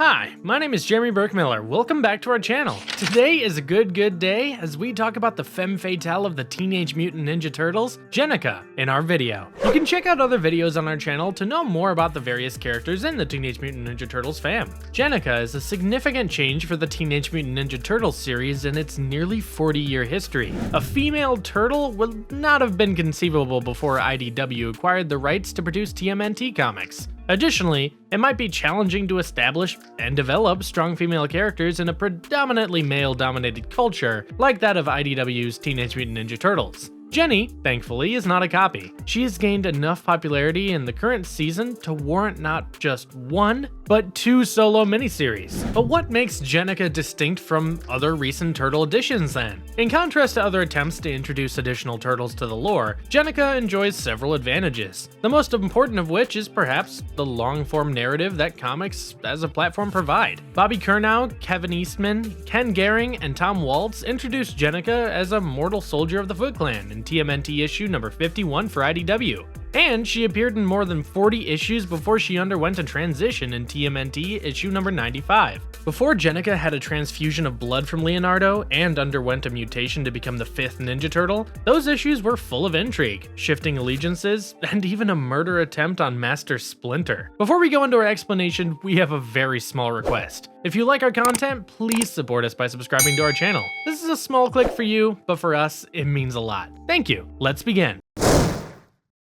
Hi, my name is Jeremy Burkmiller. Welcome back to our channel. Today is a good day as we talk about the Femme Fatale of the Teenage Mutant Ninja Turtles, Jennika, in our video. You can check out other videos on our channel to know more about the various characters in the Teenage Mutant Ninja Turtles fam. Jennika is a significant change for the Teenage Mutant Ninja Turtles series in its nearly 40-year history. A female turtle would not have been conceivable before IDW acquired the rights to produce TMNT comics. Additionally, it might be challenging to establish and develop strong female characters in a predominantly male-dominated culture like that of IDW's Teenage Mutant Ninja Turtles. Jenny, thankfully, is not a copy. She has gained enough popularity in the current season to warrant not just one, but two solo miniseries. But what makes Jennika distinct from other recent Turtle additions then? In contrast to other attempts to introduce additional Turtles to the lore, Jennika enjoys several advantages, the most important of which is perhaps the long-form narrative that comics as a platform provide. Bobby Curnow, Kevin Eastman, Ken Garing, and Tom Waltz introduced Jennika as a mortal soldier of the Foot Clan in TMNT issue number 51 for IDW. And she appeared in more than 40 issues before she underwent a transition in TMNT issue number 95. Before Jennika had a transfusion of blood from Leonardo and underwent a mutation to become the 5th Ninja Turtle, those issues were full of intrigue, shifting allegiances, and even a murder attempt on Master Splinter. Before we go into our explanation, we have a very small request. If you like our content, please support us by subscribing to our channel. This is a small click for you, but for us, it means a lot. Thank you. Let's begin.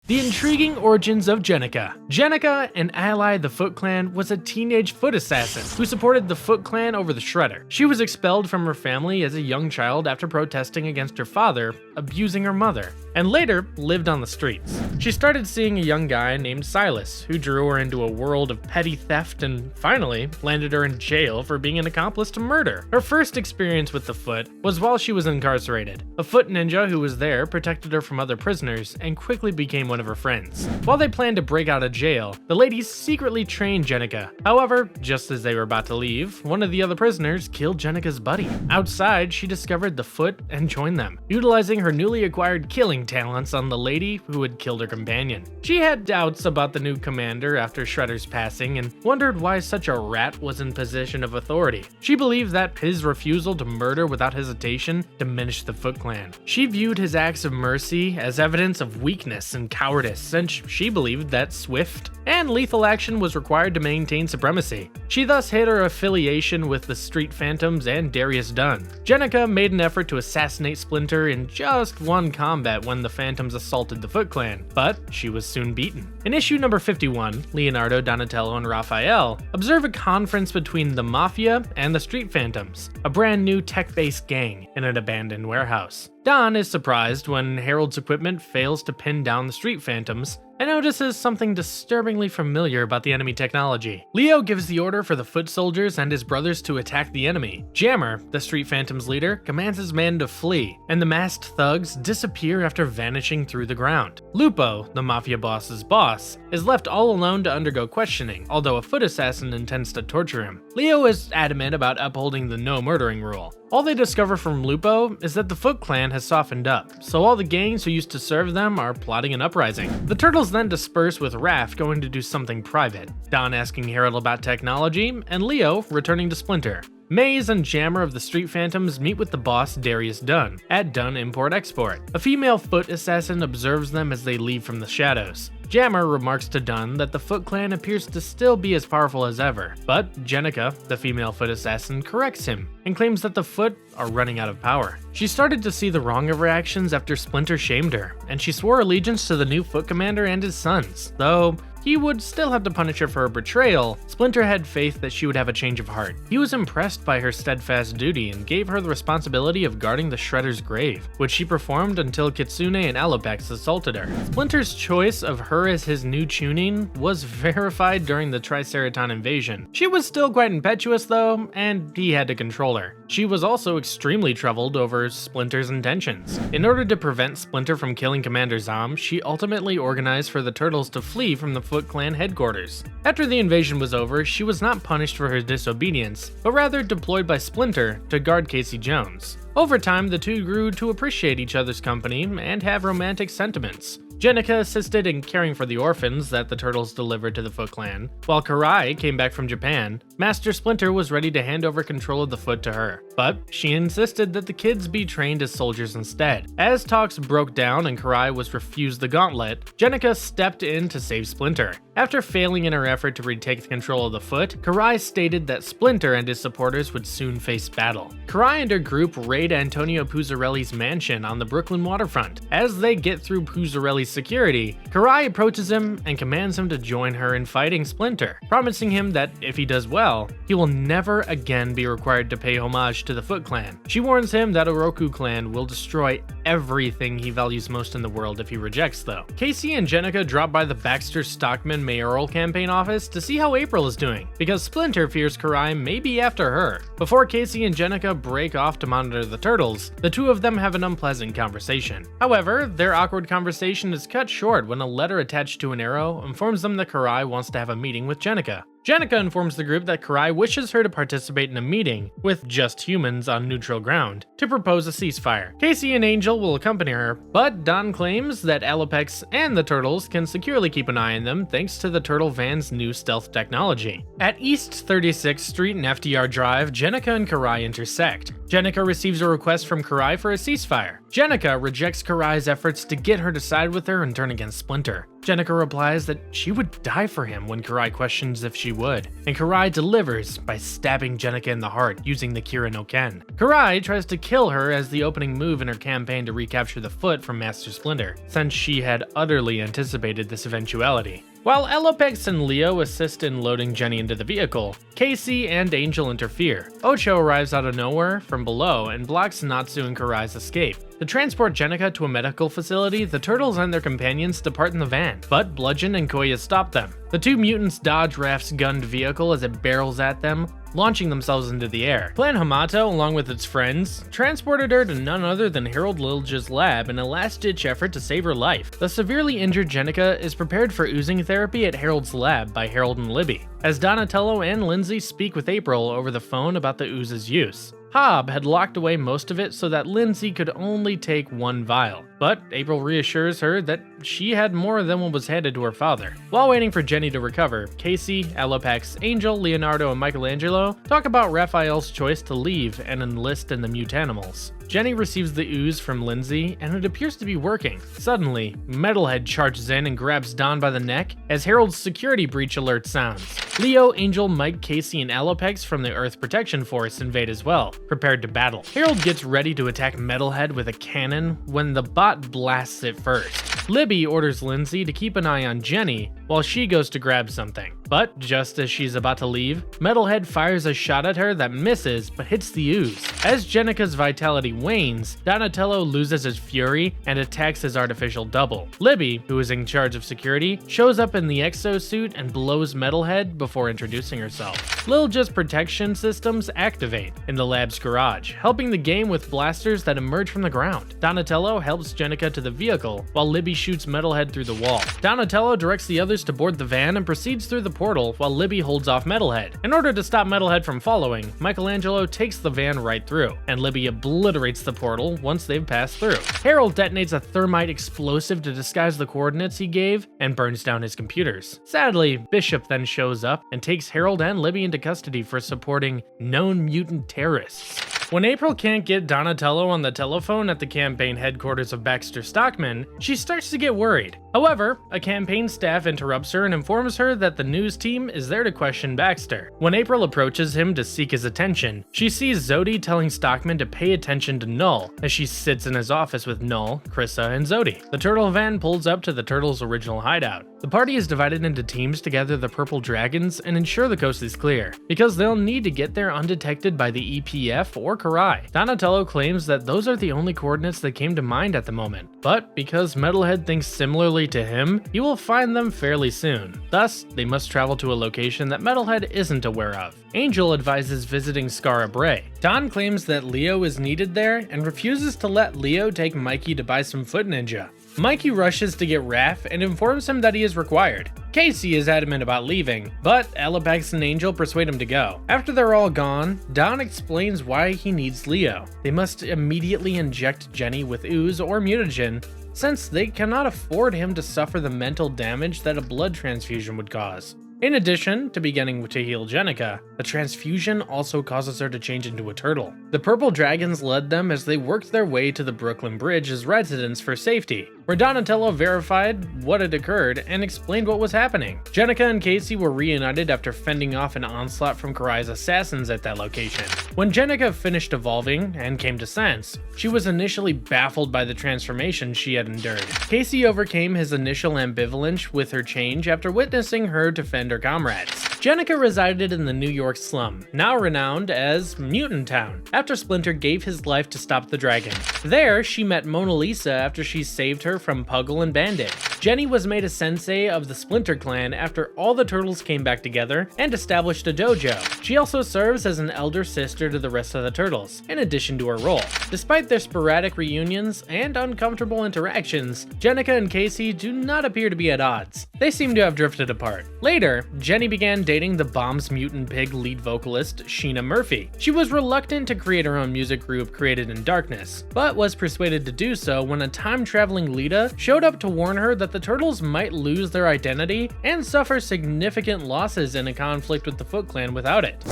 The intriguing origins of Jennika. Jennika, an ally of the Foot Clan, was a teenage foot assassin who supported the Foot Clan over the Shredder. She was expelled from her family as a young child after protesting against her father abusing her mother, and later lived on the streets. She started seeing a young guy named Silas, who drew her into a world of petty theft and finally landed her in jail for being an accomplice to murder. Her first experience with the Foot was while she was incarcerated. A Foot ninja who was there protected her from other prisoners and quickly became one of her friends. While they planned to break out of jail, the ladies secretly trained Jennika. However, just as they were about to leave, one of the other prisoners killed Jennika's buddy. Outside, she discovered the Foot and joined them, utilizing her newly acquired killing talents on the lady who had killed her companion. She had doubts about the new commander after Shredder's passing and wondered why such a rat was in position of authority. She believed that his refusal to murder without hesitation diminished the Foot Clan. She viewed his acts of mercy as evidence of weakness and cowardice, since she believed that swift and lethal action was required to maintain supremacy. She thus hid her affiliation with the Street Phantoms and Darius Dunn. Jennika made an effort to assassinate Splinter in just one combat when the Phantoms assaulted the Foot Clan, but she was soon beaten. In issue number 51, Leonardo, Donatello, and Raphael observe a conference between the Mafia and the Street Phantoms, a brand new tech-based gang in an abandoned warehouse. Don is surprised when Harold's equipment fails to pin down the Street Phantoms and notices something disturbingly familiar about the enemy technology. Leo gives the order for the Foot Soldiers and his brothers to attack the enemy. Jammer, the Street Phantoms leader, commands his men to flee, and the masked thugs disappear after vanishing through the ground. Lupo, the Mafia boss's boss, is left all alone to undergo questioning, although a Foot assassin intends to torture him. Leo is adamant about upholding the no murdering rule. All they discover from Lupo is that the Foot Clan has softened up, so all the gangs who used to serve them are plotting an uprising. The Turtles then disperse with Raph going to do something private, Don asking Harold about technology, and Leo returning to Splinter. Maze and Jammer of the Street Phantoms meet with the boss Darius Dunn at Dunn Import-Export. A female Foot assassin observes them as they leave from the shadows. Jammer remarks to Dunn that the Foot Clan appears to still be as powerful as ever, but Jennika, the female Foot assassin, corrects him and claims that the Foot are running out of power. She started to see the wrong of her actions after Splinter shamed her, and she swore allegiance to the new Foot Commander and his sons, though he would still have to punish her for her betrayal. Splinter had faith that she would have a change of heart. He was impressed by her steadfast duty and gave her the responsibility of guarding the Shredder's grave, which she performed until Kitsune and Alopex assaulted her. Splinter's choice of her as his new tuning was verified during the Triceraton invasion. She was still quite impetuous though, and he had to control her. She was also extremely troubled over Splinter's intentions. In order to prevent Splinter from killing Commander Zom, she ultimately organized for the Turtles to flee from the Foot Clan headquarters. After the invasion was over, she was not punished for her disobedience, but rather deployed by Splinter to guard Casey Jones. Over time, the two grew to appreciate each other's company and have romantic sentiments. Jennika assisted in caring for the orphans that the Turtles delivered to the Foot Clan, while Karai came back from Japan Master Splinter was ready to hand over control of the foot to her, but she insisted that the kids be trained as soldiers instead. As talks broke down and Karai was refused the gauntlet, Jennika stepped in to save Splinter. After failing in her effort to retake control of the foot, Karai stated that Splinter and his supporters would soon face battle. Karai and her group raid Antonio Puzzarelli's mansion on the Brooklyn waterfront. As they get through Puzzarelli's security, Karai approaches him and commands him to join her in fighting Splinter, promising him that if he does well, he will never again be required to pay homage to the Foot Clan. She warns him that Oroku Clan will destroy everything he values most in the world if he rejects, though. Casey and Jennika drop by the Baxter Stockman mayoral campaign office to see how April is doing, because Splinter fears Karai may be after her. Before Casey and Jennika break off to monitor the turtles, the two of them have an unpleasant conversation. However, their awkward conversation is cut short when a letter attached to an arrow informs them that Karai wants to have a meeting with Jennika. Jennika informs the group that Karai wishes her to participate in a meeting with just humans on neutral ground to propose a ceasefire. Casey and Angel will accompany her, but Don claims that Alopex and the turtles can securely keep an eye on them thanks to the turtle van's new stealth technology. At East 36th Street and FDR Drive, Jennika and Karai intersect. Jennika receives a request from Karai for a ceasefire. Jennika rejects Karai's efforts to get her to side with her and turn against Splinter. Jennika replies that she would die for him when Karai questions if she would, and Karai delivers by stabbing Jennika in the heart using the Kira no Ken. Karai tries to kill her as the opening move in her campaign to recapture the foot from Master Splinter, since she had utterly anticipated this eventuality. While Alopex and Leo assist in loading Jenny into the vehicle, Casey and Angel interfere. Ocho arrives out of nowhere from below and blocks Natsu and Karai's escape. To transport Jennika to a medical facility, the turtles and their companions depart in the van, but Bludgeon and Koya stop them. The two mutants dodge Raph's gunned vehicle as it barrels at them, launching themselves into the air. Clan Hamato, along with its friends, transported her to none other than Harold Lilja's lab in a last-ditch effort to save her life. The severely injured Jennika is prepared for oozing therapy at Harold's lab by Harold and Libby, as Donatello and Lindsay speak with April over the phone about the ooze's use. Hobb had locked away most of it so that Lindsay could only take one vial, but April reassures her that she had more than what was handed to her father. While waiting for Jenny to recover, Casey, Alopex, Angel, Leonardo, and Michelangelo talk about Raphael's choice to leave and enlist in the Mutanimals. Jenny receives the ooze from Lindsay, and it appears to be working. Suddenly, Metalhead charges in and grabs Don by the neck as Harold's security breach alert sounds. Leo, Angel, Mike, Casey, and Alopex from the Earth Protection Force invade as well, prepared to battle. Harold gets ready to attack Metalhead with a cannon when the bot blasts it first. Libby orders Lindsay to keep an eye on Jenny while she goes to grab something. But just as she's about to leave, Metalhead fires a shot at her that misses but hits the ooze. As Jennika's vitality wanes, Donatello loses his fury and attacks his artificial double. Libby, who is in charge of security, shows up in the exosuit and blows Metalhead before introducing herself. Lilja's protection systems activate in the lab's garage, helping the game with blasters that emerge from the ground. Donatello helps Jennika to the vehicle, while Libby shoots Metalhead through the wall. Donatello directs the others to board the van and proceeds through the portal while Libby holds off Metalhead. In order to stop Metalhead from following, Michelangelo takes the van right through, and Libby obliterates the portal once they've passed through. Harold detonates a thermite explosive to disguise the coordinates he gave and burns down his computers. Sadly, Bishop then shows up and takes Harold and Libby into custody for supporting known mutant terrorists. When April can't get Donatello on the telephone at the campaign headquarters of Baxter Stockman, she starts to get worried. However, a campaign staff interrupts her and informs her that the news team is there to question Baxter. When April approaches him to seek his attention, she sees Zodi telling Stockman to pay attention to Null as she sits in his office with Null, Krissa, and Zodi. The turtle van pulls up to the turtles' original hideout. The party is divided into teams to gather the purple dragons and ensure the coast is clear, because they'll need to get there undetected by the EPF or Karai. Donatello claims that those are the only coordinates that came to mind at the moment, but because Metalhead thinks similarly to him, he will find them fairly soon. Thus, they must travel to a location that Metalhead isn't aware of. Angel advises visiting Skara Bray. Don claims that Leo is needed there and refuses to let Leo take Mikey to buy some Foot Ninja. Mikey rushes to get Raph and informs him that he is required. Casey is adamant about leaving, but Alopex and Angel persuade him to go. After they're all gone, Don explains why he needs Leo. They must immediately inject Jenny with ooze or mutagen, since they cannot afford him to suffer the mental damage that a blood transfusion would cause. In addition to beginning to heal Jennika, the transfusion also causes her to change into a turtle. The purple dragons led them as they worked their way to the Brooklyn Bridge as residents for safety, where Donatello verified what had occurred and explained what was happening. Jennika and Casey were reunited after fending off an onslaught from Karai's assassins at that location. When Jennika finished evolving and came to sense, she was initially baffled by the transformation she had endured. Casey overcame his initial ambivalence with her change after witnessing her defend her comrades. Jennika resided in the New York slum, now renowned as Mutant Town, after Splinter gave his life to stop the dragon. There, she met Mona Lisa after she saved her from Puggle and Bandit. Jenny was made a sensei of the Splinter clan after all the turtles came back together and established a dojo. She also serves as an elder sister to the rest of the turtles, in addition to her role. Despite their sporadic reunions and uncomfortable interactions, Jennika and Casey do not appear to be at odds. They seem to have drifted apart. Later, Jenny began dating the Bomb's Mutant Pig lead vocalist, Sheena Murphy. She was reluctant to create her own music group Created in Darkness, but was persuaded to do so when a time-traveling Lita showed up to warn her that the turtles might lose their identity and suffer significant losses in a conflict with the Foot Clan without it.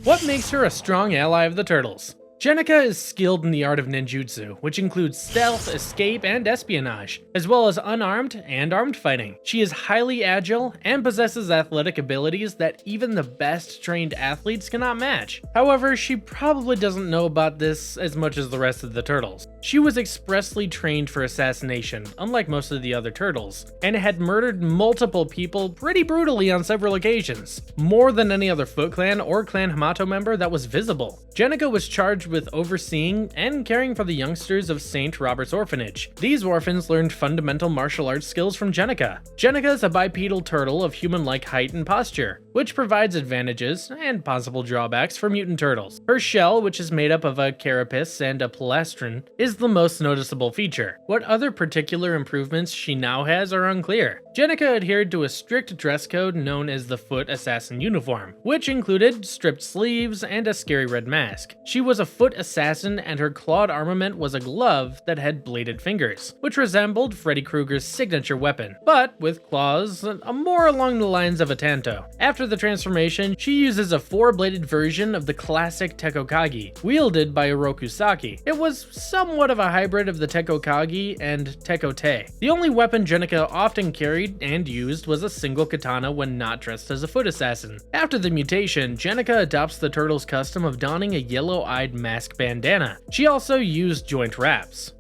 What makes her a strong ally of the turtles? Jennika is skilled in the art of ninjutsu, which includes stealth, escape, and espionage, as well as unarmed and armed fighting. She is highly agile and possesses athletic abilities that even the best trained athletes cannot match. However, she probably doesn't know about this as much as the rest of the turtles. She was expressly trained for assassination, unlike most of the other turtles, and had murdered multiple people pretty brutally on several occasions, more than any other Foot Clan or Clan Hamato member that was visible. Jennika was charged with overseeing and caring for the youngsters of St. Robert's Orphanage. These orphans learned fundamental martial arts skills from Jennika. Jennika is a bipedal turtle of human-like height and posture, which provides advantages and possible drawbacks for mutant turtles. Her shell, which is made up of a carapace and a plastron, is the most noticeable feature. What other particular improvements she now has are unclear. Jennika adhered to a strict dress code known as the Foot Assassin uniform, which included stripped sleeves and a scary red mask. She was a foot assassin, and her clawed armament was a glove that had bladed fingers, which resembled Freddy Krueger's signature weapon, but with claws more along the lines of a tanto. After the transformation, she uses a four-bladed version of the classic Tekokage, wielded by Oroku Saki. It was somewhat of a hybrid of the Tekokage and Tekote. The only weapon Jennika often carried and used was a single katana when not dressed as a foot assassin. After the mutation, Jennika adopts the turtles' custom of donning a yellow-eyed mask bandana. She also used joint wraps.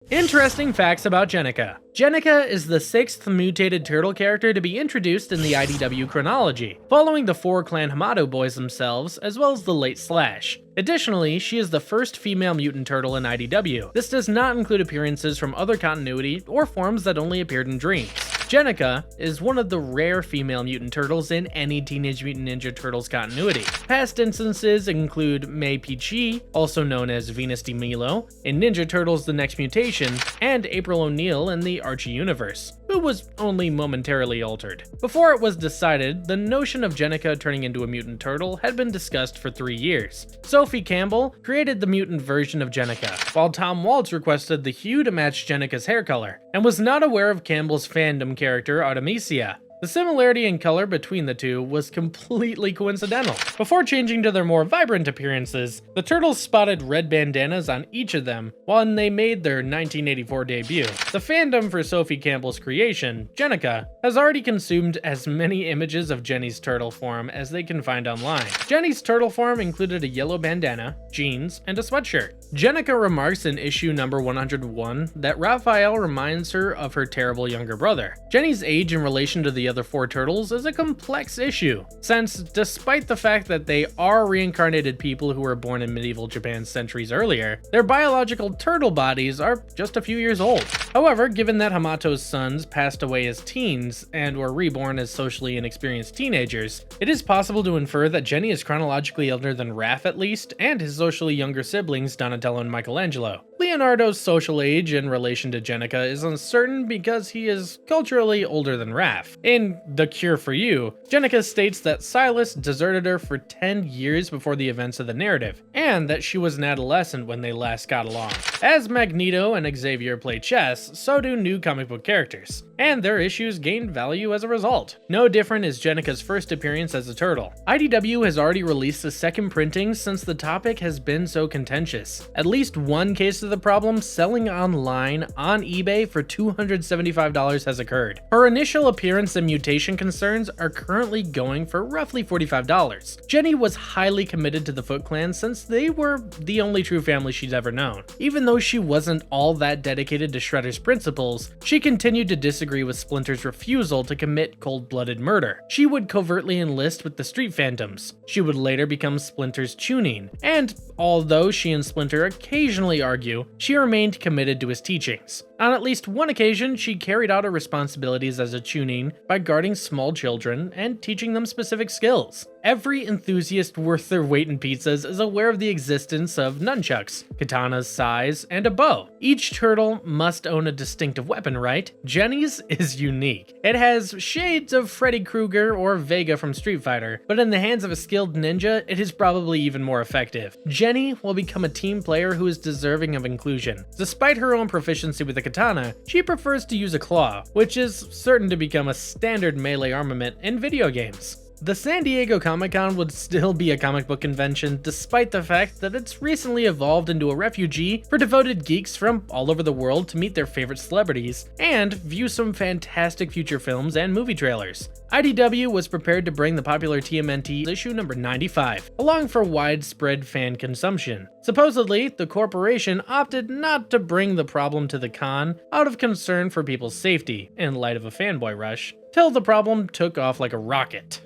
Interesting facts about Jennika. Jennika is the 6th mutated turtle character to be introduced in the IDW chronology, following the 4 Clan Hamato boys themselves, as well as the late Slash. Additionally, she is the first female mutant turtle in IDW. This does not include appearances from other continuity or forms that only appeared in dreams. Jennika is one of the rare female mutant turtles in any Teenage Mutant Ninja Turtles continuity. Past instances include Mei Peachy, also known as Venus de Milo, in Ninja Turtles: The Next Mutation, and April O'Neil in the Archie universe, who was only momentarily altered. Before it was decided, the notion of Jennika turning into a mutant turtle had been discussed for 3 years. Sophie Campbell created the mutant version of Jennika, while Tom Waltz requested the hue to match Jennika's hair color, and was not aware of Campbell's fandom character Artemisia. The similarity in color between the two was completely coincidental. Before changing to their more vibrant appearances, the turtles spotted red bandanas on each of them when they made their 1984 debut. The fandom for Sophie Campbell's creation, Jennika, has already consumed as many images of Jenny's turtle form as they can find online. Jenny's turtle form included a yellow bandana, jeans, and a sweatshirt. Jennika remarks in issue number 101 that Raphael reminds her of her terrible younger brother. Jenny's age in relation to the other 4 turtles is a complex issue, since despite the fact that they are reincarnated people who were born in medieval Japan centuries earlier, their biological turtle bodies are just a few years old. However, given that Hamato's sons passed away as teens and were reborn as socially inexperienced teenagers, it is possible to infer that Jenny is chronologically older than Raph at least, and his socially younger siblings Donatello and Michelangelo. Leonardo's social age in relation to Jennika is uncertain because he is culturally older than Raph. In The Cure for You, Jennika states that Silas deserted her for 10 years before the events of the narrative, and that she was an adolescent when they last got along. As Magneto and Xavier play chess, so do new comic book characters, and their issues gain value as a result. No different is Jennika's first appearance as a turtle. IDW has already released a second printing since the topic has been so contentious. At least one case of the problem selling online on eBay for $275 has occurred. Her initial appearance and mutation concerns are currently going for roughly $45. Jenny was highly committed to the Foot Clan since they were the only true family she's ever known. Even though she wasn't all that dedicated to Shredder's principles, she continued to disagree with Splinter's refusal to commit cold-blooded murder. She would covertly enlist with the street phantoms. She would later become Splinter's tuning, and although she and Splinter occasionally argue, she remained committed to his teachings. On at least one occasion, she carried out her responsibilities as a tuning by guarding small children and teaching them specific skills. Every enthusiast worth their weight in pizzas is aware of the existence of nunchucks, katanas, sais, and a bow. Each turtle must own a distinctive weapon, right? Jenny's is unique. It has shades of Freddy Krueger or Vega from Street Fighter, but in the hands of a skilled ninja, it is probably even more effective. Jenny will become a team player who is deserving of inclusion. Despite her own proficiency with the katana, she prefers to use a claw, which is certain to become a standard melee armament in video games. The San Diego Comic-Con would still be a comic book convention despite the fact that it's recently evolved into a refugee for devoted geeks from all over the world to meet their favorite celebrities and view some fantastic future films and movie trailers. IDW was prepared to bring the popular TMNT issue number 95 along for widespread fan consumption. Supposedly, the corporation opted not to bring the problem to the con out of concern for people's safety in light of a fanboy rush, till the problem took off like a rocket.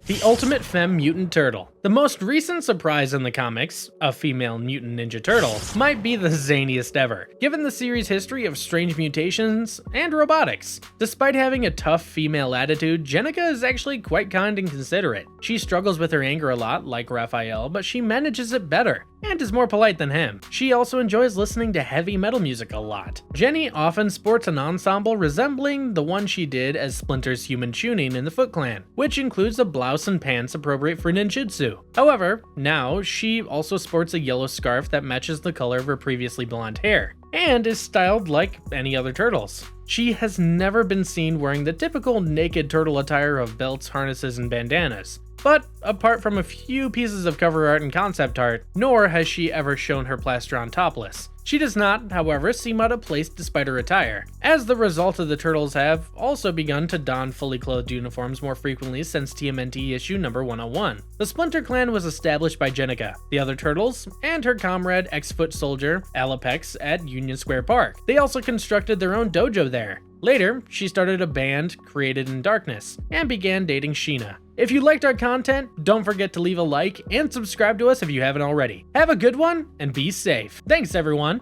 The ultimate femme mutant turtle. The most recent surprise in the comics, a female mutant ninja turtle, might be the zaniest ever, given the series' history of strange mutations and robotics. Despite having a tough female attitude, Jennika is actually quite kind and considerate. She struggles with her anger a lot, like Raphael, but she manages it better, and is more polite than him. She also enjoys listening to heavy metal music a lot. Jenny often sports an ensemble resembling the one she did as Splinter's human tuning in the Foot Clan, which includes a blouse and pants appropriate for ninjutsu. However, now she also sports a yellow scarf that matches the color of her previously blonde hair, and is styled like any other turtles. She has never been seen wearing the typical naked turtle attire of belts, harnesses, and bandanas. But apart from a few pieces of cover art and concept art, nor has she ever shown her plastron topless. She does not, however, seem out of place despite her attire, as the result of the turtles have also begun to don fully clothed uniforms more frequently since TMNT issue number 101. The Splinter Clan was established by Jennika, the other turtles, and her comrade ex-foot soldier, Alapex, at Union Square Park. They also constructed their own dojo there. Later, she started a band, Created in Darkness, and began dating Sheena. If you liked our content, don't forget to leave a like and subscribe to us if you haven't already. Have a good one, and be safe. Thanks, everyone.